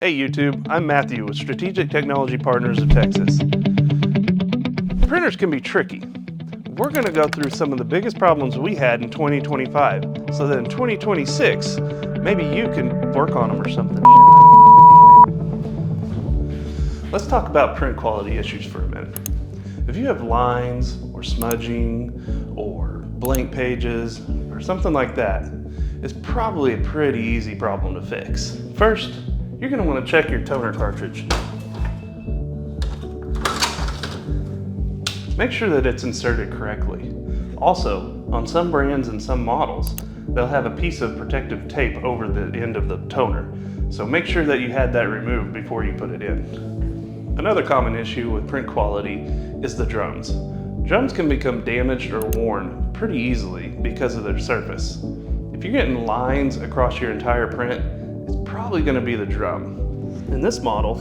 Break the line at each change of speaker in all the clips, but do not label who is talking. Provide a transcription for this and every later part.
Hey YouTube, I'm Matthew with Strategic Technology Partners of Texas. Printers can be tricky. We're going to go through some of the biggest problems we had in 2025, so that in 2026, maybe you can work on them or something. Let's talk about print quality issues for a minute. If you have lines or smudging or blank pages or something like that, it's probably a pretty easy problem to fix. First, you're going to want to check your toner cartridge. Make sure that it's inserted correctly. Also, on some brands and some models, they'll have a piece of protective tape over the end of the toner. So make sure that you had that removed before you put it in. Another common issue with print quality is the drums. Drums can become damaged or worn pretty easily because of their surface. If you're getting lines across your entire print, it's probably going to be the drum. In this model,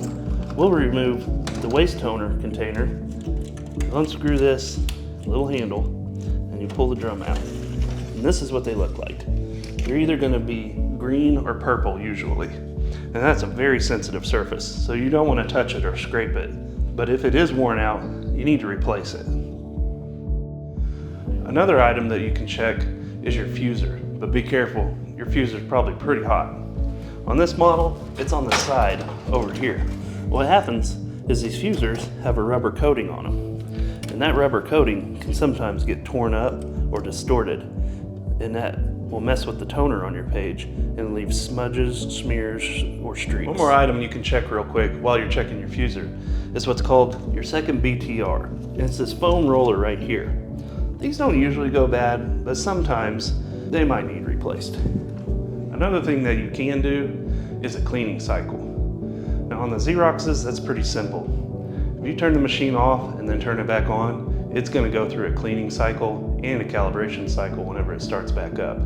we'll remove the waste toner container, unscrew this little handle, and you pull the drum out. And this is what they look like. They're either going to be green or purple usually. And that's a very sensitive surface, so you don't want to touch it or scrape it. But if it is worn out, you need to replace it. Another item that you can check is your fuser, but be careful, your fuser is probably pretty hot. On this model, it's on the side over here. What happens is these fusers have a rubber coating on them, and that rubber coating can sometimes get torn up or distorted, and that will mess with the toner on your page and leave smudges, smears, or streaks. One more item you can check real quick while you're checking your fuser is what's called your second BTR. And it's this foam roller right here. These don't usually go bad, but sometimes they might need replaced. Another thing that you can do is a cleaning cycle. Now on the Xeroxes, that's pretty simple. If you turn the machine off and then turn it back on, it's going to go through a cleaning cycle and a calibration cycle whenever it starts back up.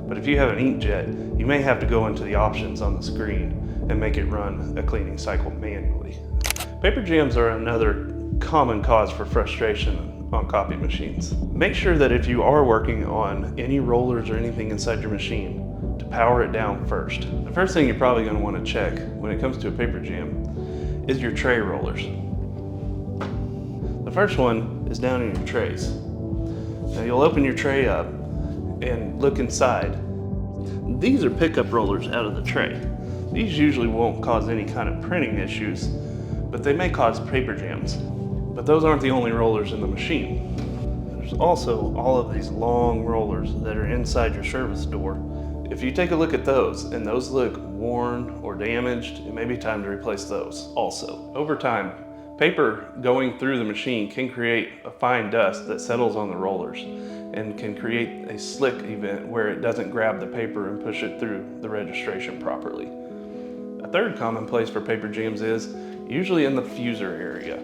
But if you have an Inkjet, you may have to go into the options on the screen and make it run a cleaning cycle manually. Paper jams are another common cause for frustration on copy machines. Make sure that if you are working on any rollers or anything inside your machine, to power it down first. The first thing you're probably going to want to check when it comes to a paper jam is your tray rollers. The first one is down in your trays. Now you'll open your tray up and look inside. These are pickup rollers out of the tray. These usually won't cause any kind of printing issues, but they may cause paper jams. But those aren't the only rollers in the machine. There's also all of these long rollers that are inside your service door. If you take a look at those and those look worn or damaged, it may be time to replace those also. Over time, paper going through the machine can create a fine dust that settles on the rollers and can create a slick event where it doesn't grab the paper and push it through the registration properly. A third common place for paper jams is usually in the fuser area.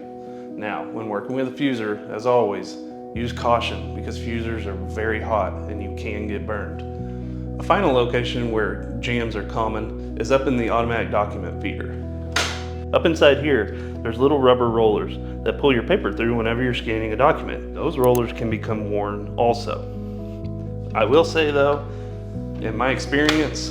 Now, when working with a fuser, as always, use caution because fusers are very hot and you can get burned. A final location where jams are common is up in the automatic document feeder. Up inside here, there's little rubber rollers that pull your paper through whenever you're scanning a document. Those rollers can become worn also. I will say though, in my experience,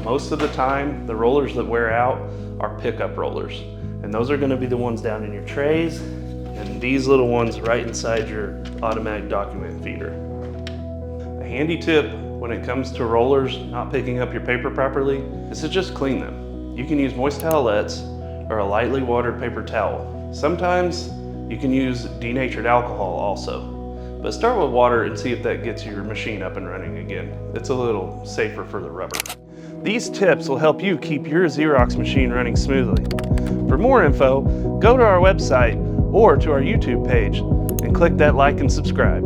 most of the time, the rollers that wear out are pickup rollers. And those are going to be the ones down in your trays and these little ones right inside your automatic document feeder. A handy tip when it comes to rollers not picking up your paper properly is to just clean them. You can use moist towelettes or a lightly watered paper towel. Sometimes you can use denatured alcohol also. But start with water and see if that gets your machine up and running again. It's a little safer for the rubber. These tips will help you keep your Xerox machine running smoothly. For more info, go to our website or to our YouTube page and click that like and subscribe.